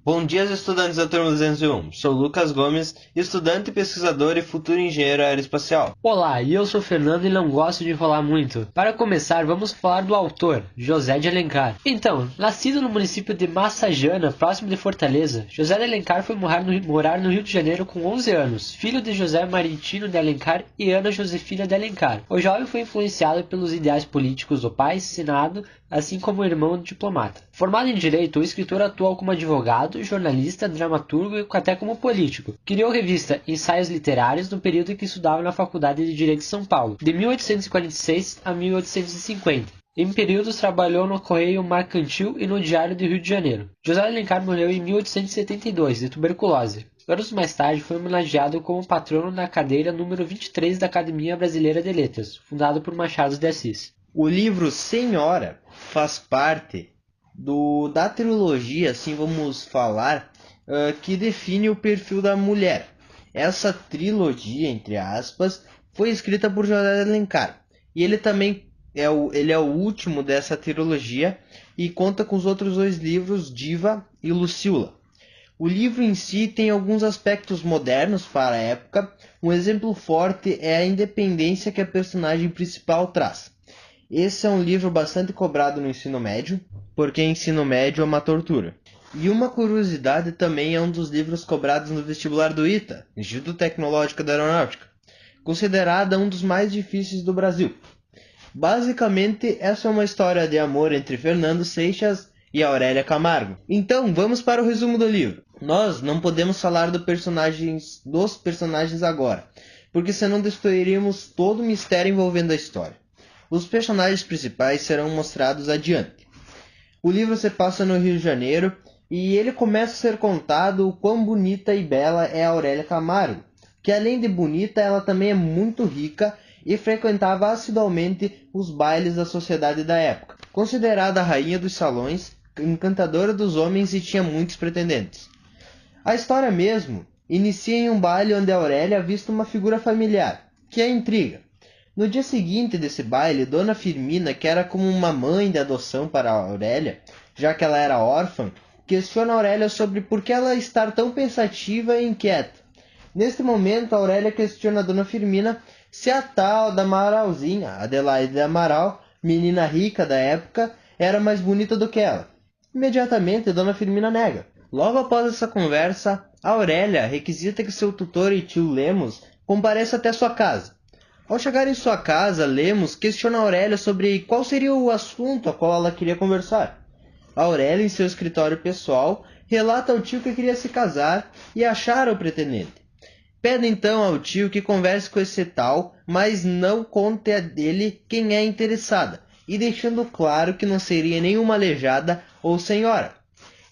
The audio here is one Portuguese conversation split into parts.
Bom dia, estudantes da turma 201. Sou Lucas Gomes, estudante, pesquisador e futuro engenheiro aeroespacial. Olá, e eu sou o Fernando e não gosto de enrolar muito. Para começar, vamos falar do autor, José de Alencar. Então, nascido no município de Massajana, próximo de Fortaleza, José de Alencar foi morar no Rio de Janeiro com 11 anos, filho de José Marintino de Alencar e Ana Josefina de Alencar. O jovem foi influenciado pelos ideais políticos do pai, Senado, assim como o irmão diplomata. Formado em Direito, o escritor atuou como advogado, jornalista, dramaturgo e até como político. Criou a revista Ensaios Literários no período em que estudava na Faculdade de Direito de São Paulo, de 1846 a 1850. Em períodos trabalhou no Correio Mercantil e no Diário do Rio de Janeiro. José Alencar morreu em 1872, de tuberculose. Anos mais tarde foi homenageado como patrono da cadeira número 23 da Academia Brasileira de Letras, fundado por Machado de Assis. O livro Senhora faz parte da trilogia, assim vamos falar, que define o perfil da mulher. Essa trilogia, entre aspas, foi escrita por José de Alencar. E ele também é o último dessa trilogia e conta com os outros dois livros, Diva e Lucila. O livro em si tem alguns aspectos modernos para a época. Um exemplo forte é a independência que a personagem principal traz. Esse é um livro bastante cobrado no ensino médio, porque ensino médio é uma tortura. E uma curiosidade também é um dos livros cobrados no vestibular do ITA, Instituto Tecnológico da Aeronáutica, considerada um dos mais difíceis do Brasil. Basicamente, essa é uma história de amor entre Fernando Seixas e Aurélia Camargo. Então, vamos para o resumo do livro. Nós não podemos falar dos personagens agora, porque senão destruiríamos todo o mistério envolvendo a história. Os personagens principais serão mostrados adiante. O livro se passa no Rio de Janeiro e ele começa a ser contado o quão bonita e bela é a Aurélia Camargo, que além de bonita, ela também é muito rica e frequentava assiduamente os bailes da sociedade da época. Considerada a rainha dos salões, encantadora dos homens e tinha muitos pretendentes. A história mesmo inicia em um baile onde a Aurélia avista uma figura familiar, que a intriga. No dia seguinte desse baile, Dona Firmina, que era como uma mãe de adoção para a Aurélia, já que ela era órfã, questiona a Aurélia sobre por que ela estar tão pensativa e inquieta. Neste momento, a Aurélia questiona a Dona Firmina se a tal da Amaralzinha, Adelaide de Amaral, menina rica da época, era mais bonita do que ela. Imediatamente, Dona Firmina nega. Logo após essa conversa, a Aurélia requisita que seu tutor e tio Lemos compareça até sua casa. Ao chegar em sua casa, Lemos questiona a Aurélia sobre qual seria o assunto a qual ela queria conversar. A Aurélia, em seu escritório pessoal, relata ao tio que queria se casar e achar o pretendente. Pede então ao tio que converse com esse tal, mas não conte a dele quem é interessada, e deixando claro que não seria nenhuma aleijada ou senhora.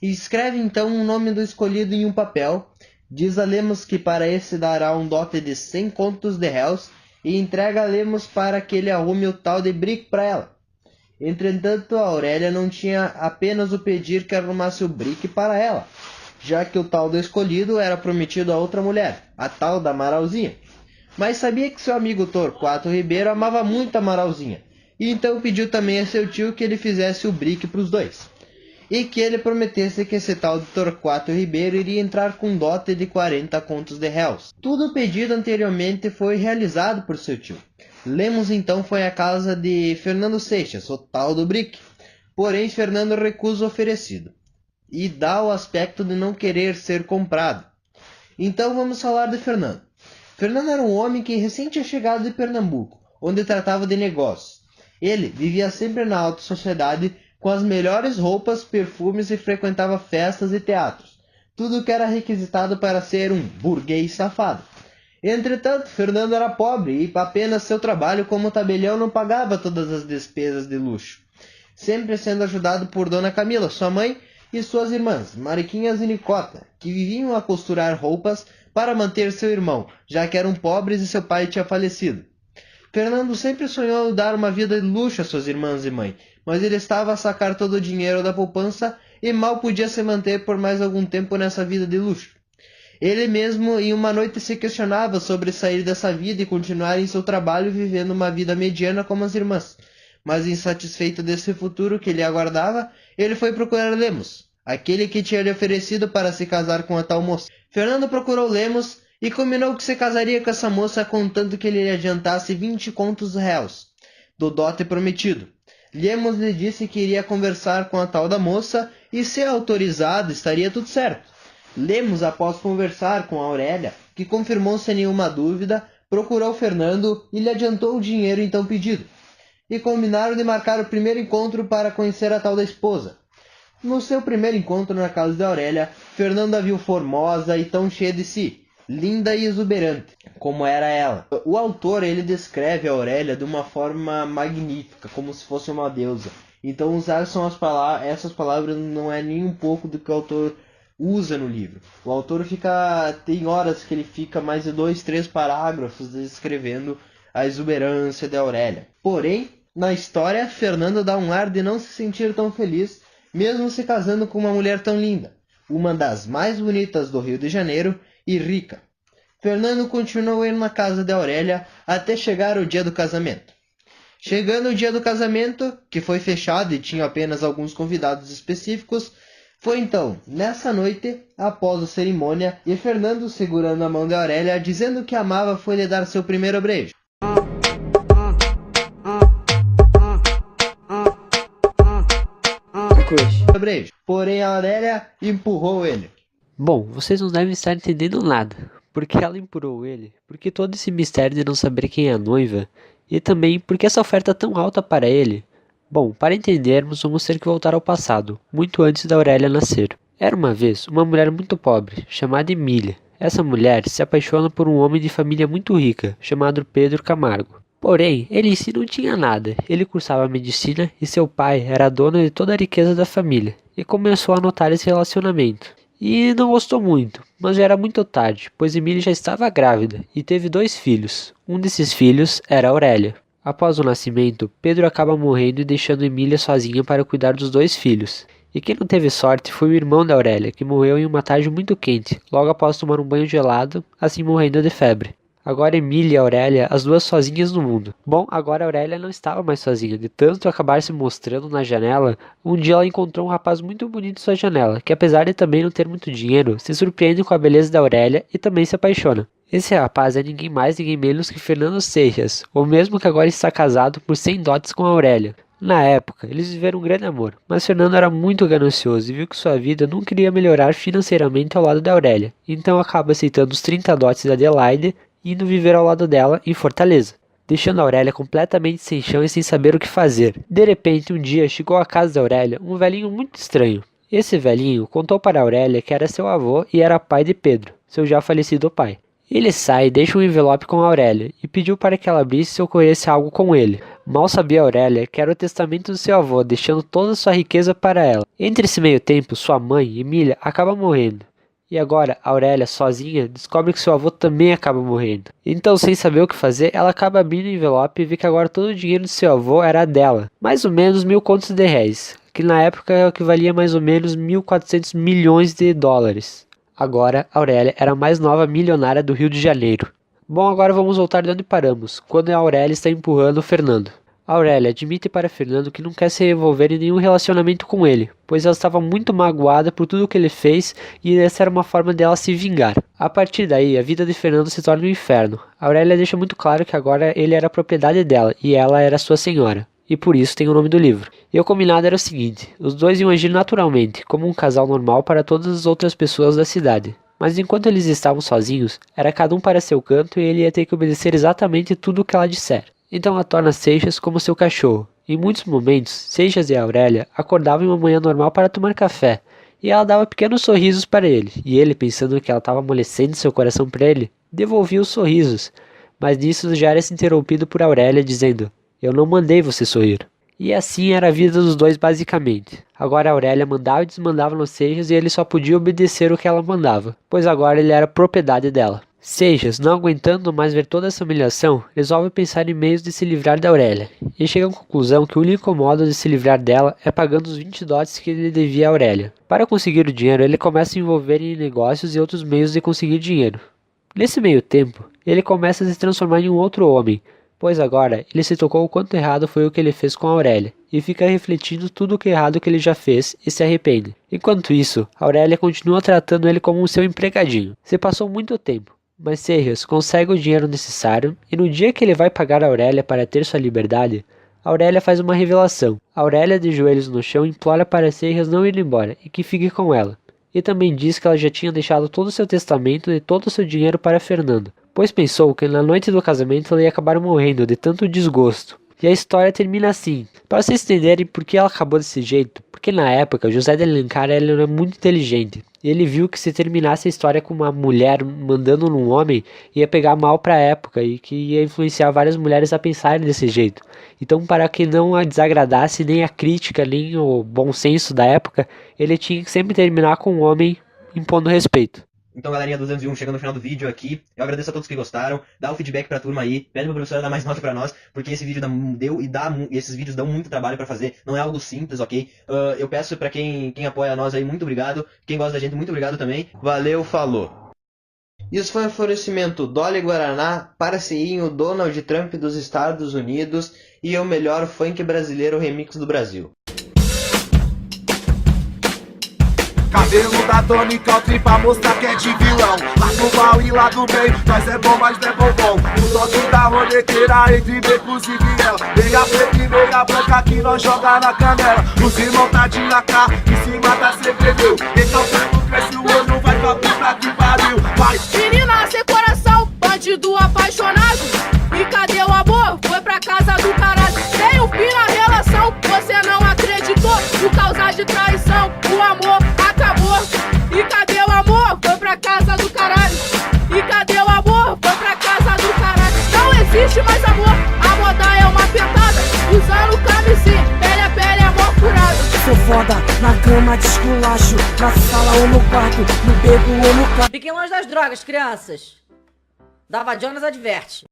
E escreve então o nome do escolhido em um papel, diz a Lemos que para esse dará um dote de 100 contos de réus, e entrega a Lemos para que ele arrume o tal de Brick para ela. Entretanto, a Aurélia não tinha apenas o pedir que arrumasse o Brick para ela, já que o tal do escolhido era prometido a outra mulher, a tal da Amaralzinha. Mas sabia que seu amigo Torquato Ribeiro amava muito a Amaralzinha, e então pediu também a seu tio que ele fizesse o Brick para os dois. E que ele prometesse que esse tal de Torquato Ribeiro iria entrar com um dote de 40 contos de réus. Tudo o pedido anteriormente foi realizado por seu tio. Lemos então foi à casa de Fernando Seixas, o tal do Brick. Porém, Fernando recusa o oferecido e dá o aspecto de não querer ser comprado. Então vamos falar de Fernando. Fernando era um homem que recém tinha chegado de Pernambuco, onde tratava de negócios. Ele vivia sempre na alta sociedade, com as melhores roupas, perfumes e frequentava festas e teatros. Tudo que era requisitado para ser um burguês safado. Entretanto, Fernando era pobre e apenas seu trabalho como tabelião não pagava todas as despesas de luxo. Sempre sendo ajudado por Dona Camila, sua mãe, e suas irmãs, Mariquinhas e Nicota, que viviam a costurar roupas para manter seu irmão, já que eram pobres e seu pai tinha falecido. Fernando sempre sonhou dar uma vida de luxo a suas irmãs e mãe, mas ele estava a sacar todo o dinheiro da poupança e mal podia se manter por mais algum tempo nessa vida de luxo. Ele mesmo em uma noite se questionava sobre sair dessa vida e continuar em seu trabalho vivendo uma vida mediana como as irmãs. Mas insatisfeito desse futuro que lhe aguardava, ele foi procurar Lemos. aquele que tinha lhe oferecido para se casar com a tal moça. Fernando procurou Lemos e combinou que se casaria com essa moça contanto que ele lhe adiantasse 20 contos réus do dote prometido. Lemos lhe disse que iria conversar com a tal da moça e, se autorizado, estaria tudo certo. Lemos, após conversar com Aurélia, que confirmou sem nenhuma dúvida, procurou Fernando e lhe adiantou o dinheiro então pedido. E combinaram de marcar o primeiro encontro para conhecer a tal da esposa. No seu primeiro encontro na casa de Aurélia, Fernando a viu formosa e tão cheia de si, linda e exuberante, como era ela. O autor ele descreve a Aurélia de uma forma magnífica, como se fosse uma deusa. Então usar essas palavras não é nem um pouco do que o autor usa no livro. O autor tem horas que ele fica mais de 2, 3 parágrafos descrevendo a exuberância de Aurélia. Porém, na história, Fernando dá um ar de não se sentir tão feliz, mesmo se casando com uma mulher tão linda, uma das mais bonitas do Rio de Janeiro e rica. Fernando continuou indo na casa de Aurélia até chegar o dia do casamento. Chegando o dia do casamento, que foi fechado e tinha apenas alguns convidados específicos, foi então, nessa noite, após a cerimônia, e Fernando segurando a mão de Aurélia, dizendo que amava, foi lhe dar seu primeiro beijo. Porém, a Aurélia empurrou ele. Bom, vocês não devem estar entendendo nada. Porque ela empurrou ele? Porque todo esse mistério de não saber quem é a noiva? E também porque essa oferta tão alta para ele? Bom, para entendermos, vamos ter que voltar ao passado, muito antes da Aurélia nascer. Era uma vez uma mulher muito pobre, chamada Emília. Essa mulher se apaixona por um homem de família muito rica, chamado Pedro Camargo. Porém, ele em si não tinha nada, ele cursava medicina e seu pai era dono de toda a riqueza da família, e começou a notar esse relacionamento. E não gostou muito, mas já era muito tarde, pois Emília já estava grávida e teve 2 filhos. Um desses filhos era Aurélia. Após o nascimento, Pedro acaba morrendo e deixando Emília sozinha para cuidar dos 2 filhos. E quem não teve sorte foi o irmão da Aurélia, que morreu em uma tarde muito quente, logo após tomar um banho gelado, assim morrendo de febre. Agora Emília e Aurélia, as duas sozinhas no mundo. Bom, agora Aurélia não estava mais sozinha, de tanto acabar se mostrando na janela, um dia ela encontrou um rapaz muito bonito em sua janela, que apesar de também não ter muito dinheiro, se surpreende com a beleza da Aurélia e também se apaixona. Esse rapaz é ninguém mais ninguém menos que Fernando Seixas, o mesmo que agora está casado por 100 dotes com Aurélia. Na época, eles viveram um grande amor, mas Fernando era muito ganancioso e viu que sua vida nunca iria melhorar financeiramente ao lado da Aurélia, então acaba aceitando os 30 dotes da Adelaide e indo viver ao lado dela em Fortaleza, deixando a Aurélia completamente sem chão e sem saber o que fazer. De repente, um dia chegou à casa da Aurélia um velhinho muito estranho. Esse velhinho contou para a Aurélia que era seu avô e era pai de Pedro, seu já falecido pai. Ele sai e deixa um envelope com a Aurélia e pediu para que ela abrisse se ocorresse algo com ele. Mal sabia a Aurélia que era o testamento do seu avô, deixando toda sua riqueza para ela. Entre esse meio tempo, sua mãe, Emília, acaba morrendo. E agora, Aurélia, sozinha, descobre que seu avô também acaba morrendo. Então, sem saber o que fazer, ela acaba abrindo o envelope e vê que agora todo o dinheiro do seu avô era dela. Mais ou menos 1.000 contos de réis, que na época equivalia mais ou menos 1.400 milhões de dólares. Agora, Aurélia era a mais nova milionária do Rio de Janeiro. Bom, agora vamos voltar de onde paramos, quando a Aurélia está empurrando o Fernando. Aurélia admite para Fernando que não quer se envolver em nenhum relacionamento com ele, pois ela estava muito magoada por tudo que ele fez e essa era uma forma dela se vingar. A partir daí, a vida de Fernando se torna um inferno. Aurélia deixa muito claro que agora ele era propriedade dela e ela era sua senhora, e por isso tem o nome do livro. E o combinado era o seguinte, os dois iam agir naturalmente, como um casal normal para todas as outras pessoas da cidade. Mas enquanto eles estavam sozinhos, era cada um para seu canto e ele ia ter que obedecer exatamente tudo o que ela disser. Então ela torna Seixas como seu cachorro. Em muitos momentos, Seixas e Aurélia acordavam em uma manhã normal para tomar café, e ela dava pequenos sorrisos para ele, e ele, pensando que ela estava amolecendo seu coração para ele, devolvia os sorrisos, mas nisso já era interrompido por Aurélia dizendo, eu não mandei você sorrir. E assim era a vida dos dois basicamente. Agora a Aurélia mandava e desmandava nos Seixas e ele só podia obedecer o que ela mandava, pois agora ele era propriedade dela. Seixas, não aguentando mais ver toda essa humilhação, resolve pensar em meios de se livrar da Aurélia, e chega à conclusão que o único modo de se livrar dela é pagando os 20 dotes que ele devia a Aurélia. Para conseguir o dinheiro, ele começa a envolver em negócios e outros meios de conseguir dinheiro. Nesse meio tempo, ele começa a se transformar em um outro homem, pois agora ele se tocou o quanto errado foi o que ele fez com Aurélia, e fica refletindo tudo o que errado que ele já fez e se arrepende. Enquanto isso, Aurélia continua tratando ele como um seu empregadinho. Se passou muito tempo, mas Seijas consegue o dinheiro necessário, e no dia que ele vai pagar a Aurélia para ter sua liberdade, Aurélia faz uma revelação. Aurélia, de joelhos no chão, implora para Seijas não ir embora e que fique com ela. E também diz que ela já tinha deixado todo o seu testamento e todo o seu dinheiro para Fernando, pois pensou que na noite do casamento ela ia acabar morrendo de tanto desgosto. E a história termina assim. Para vocês entenderem por que ela acabou desse jeito, porque na época José de Alencar ele era muito inteligente. E ele viu que se terminasse a história com uma mulher mandando num homem, ia pegar mal para a época e que ia influenciar várias mulheres a pensarem desse jeito. Então, para que não a desagradasse nem a crítica, nem o bom senso da época, ele tinha que sempre terminar com um homem impondo respeito. Então, galerinha do 201, chegando no final do vídeo aqui, eu agradeço a todos que gostaram, dá o feedback pra turma aí, pede pra professora dar mais nota pra nós, porque esse vídeo esses vídeos dão muito trabalho pra fazer, não é algo simples, ok? Eu peço pra quem apoia nós aí, muito obrigado, quem gosta da gente, muito obrigado também, valeu, falou! Isso foi um oferecimento Dolly Guaraná, Parceirinho, Donald Trump dos Estados Unidos e o melhor funk brasileiro remix do Brasil. Cabelo da Tony Country pra mostrar que é de vilão. Lá do mal e lá do bem, nós é bom, mas não é bombom. O toque da roleteira entre becos e viela. Nega preta e nega branca que nós joga na canela. Os irmãos tá de AK, em cima da CPD. Então quando cresce o olho, vai pra puta que pariu. Vai! Menina sem coração, bandido apaixonado. E cadê o amor? Foi pra casa do caralho. Tem um fim na relação, você não acreditou. Por causa de traição, o amor acabou. E cadê o amor? Foi pra casa do caralho. E cadê o amor? Foi pra casa do caralho. Não existe mais amor, a moda é uma pentada. Usando camisinha, pele a pele é mó furada. Sou foda, na cama de esculacho, na sala ou no quarto, no beco ou no carro. Fiquem longe das drogas, crianças. Dava Jonas adverte.